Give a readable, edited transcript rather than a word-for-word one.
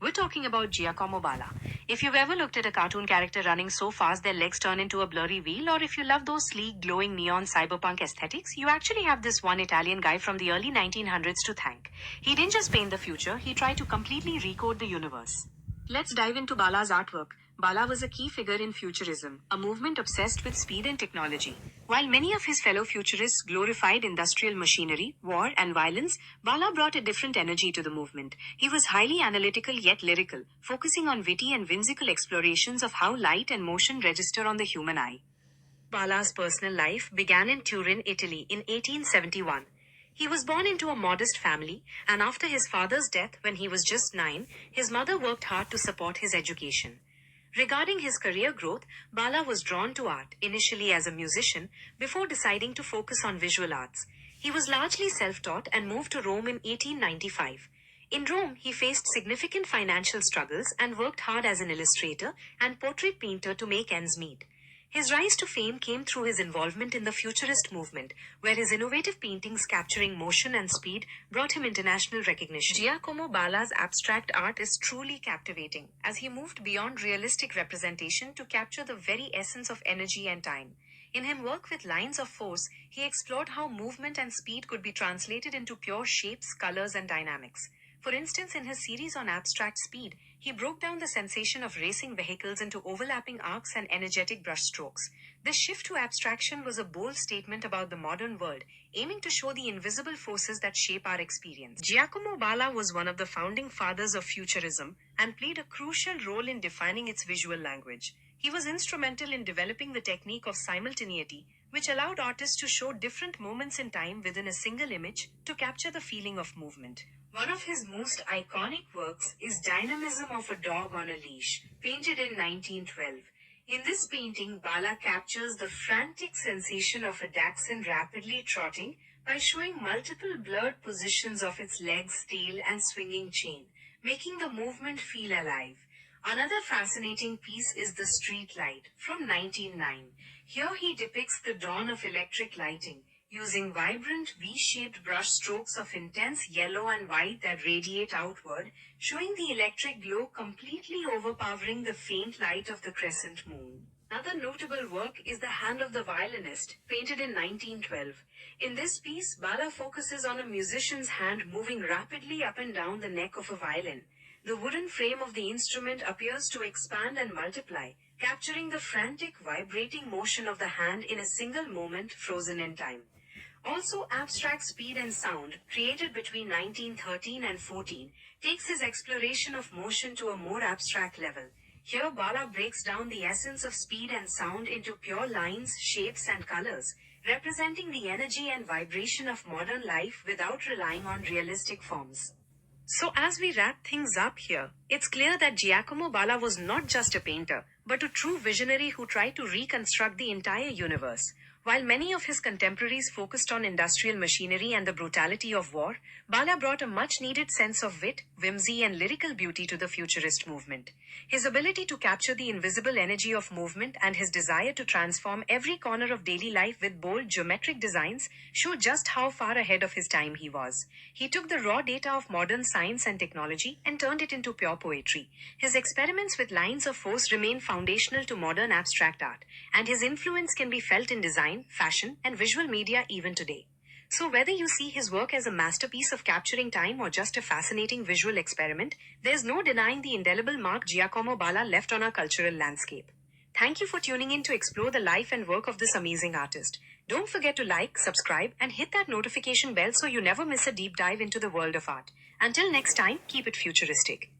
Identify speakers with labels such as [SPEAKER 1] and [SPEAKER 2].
[SPEAKER 1] We're talking about Giacomo Balla. If you've ever looked at a cartoon character running so fast their legs turn into a blurry wheel, or if you love those sleek, glowing neon cyberpunk aesthetics, you actually have this one Italian guy from the early 1900s to thank. He didn't just paint the future, he tried to completely recode the universe. Let's dive into Balla's artwork. Balla was a key figure in Futurism, a movement obsessed with speed and technology. While many of his fellow futurists glorified industrial machinery, war, and violence, Balla brought a different energy to the movement. He was highly analytical yet lyrical, focusing on witty and whimsical explorations of how light and motion register on the human eye. Balla's personal life began in Turin, Italy in 1871. He was born into a modest family, and after his father's death when he was just 9, his mother worked hard to support his education. Regarding his career growth, Balla was drawn to art, initially as a musician, before deciding to focus on visual arts. He was largely self-taught and moved to Rome in 1895. In Rome, he faced significant financial struggles and worked hard as an illustrator and portrait painter to make ends meet. His rise to fame came through his involvement in the Futurist movement, where his innovative paintings capturing motion and speed brought him international recognition. Giacomo Balla's abstract art is truly captivating, as he moved beyond realistic representation to capture the very essence of energy and time. In his work with lines of force, he explored how movement and speed could be translated into pure shapes, colors, and dynamics. For instance, in his series on abstract speed, he broke down the sensation of racing vehicles into overlapping arcs and energetic brushstrokes. This shift to abstraction was a bold statement about the modern world, aiming to show the invisible forces that shape our experience. Giacomo Balla was one of the founding fathers of Futurism and played a crucial role in defining its visual language. He was instrumental in developing the technique of simultaneity, which allowed artists to show different moments in time within a single image to capture the feeling of movement. One of his most iconic works is Dynamism of a Dog on a Leash, painted in 1912. In this painting, Balla captures the frantic sensation of a dachshund rapidly trotting by showing multiple blurred positions of its legs, tail, and swinging chain, making the movement feel alive. Another fascinating piece is The Street Light, from 1909. Here he depicts the dawn of electric lighting, using vibrant V-shaped brush strokes of intense yellow and white that radiate outward, showing the electric glow completely overpowering the faint light of the crescent moon. Another notable work is The Hand of the Violinist, painted in 1912. In this piece, Balla focuses on a musician's hand moving rapidly up and down the neck of a violin. The wooden frame of the instrument appears to expand and multiply, capturing the frantic, vibrating motion of the hand in a single moment frozen in time. Also, abstract speed and sound, created between 1913 and 14, takes his exploration of motion to a more abstract level. Here, Balla breaks down the essence of speed and sound into pure lines, shapes, and colors, representing the energy and vibration of modern life without relying on realistic forms. So as we wrap things up here, it's clear that Giacomo Balla was not just a painter, but a true visionary who tried to reconstruct the entire universe. While many of his contemporaries focused on industrial machinery and the brutality of war, Balla brought a much-needed sense of wit, whimsy, and lyrical beauty to the Futurist movement. His ability to capture the invisible energy of movement and his desire to transform every corner of daily life with bold, geometric designs show just how far ahead of his time he was. He took the raw data of modern science and technology and turned it into pure poetry. His experiments with lines of force remain foundational to modern abstract art, and his influence can be felt in design, fashion, and visual media even today. So whether you see his work as a masterpiece of capturing time or just a fascinating visual experiment, there's no denying the indelible mark Giacomo Balla left on our cultural landscape. Thank you for tuning in to explore the life and work of this amazing artist. Don't forget to like, subscribe, and hit that notification bell so you never miss a deep dive into the world of art. Until next time, keep it futuristic.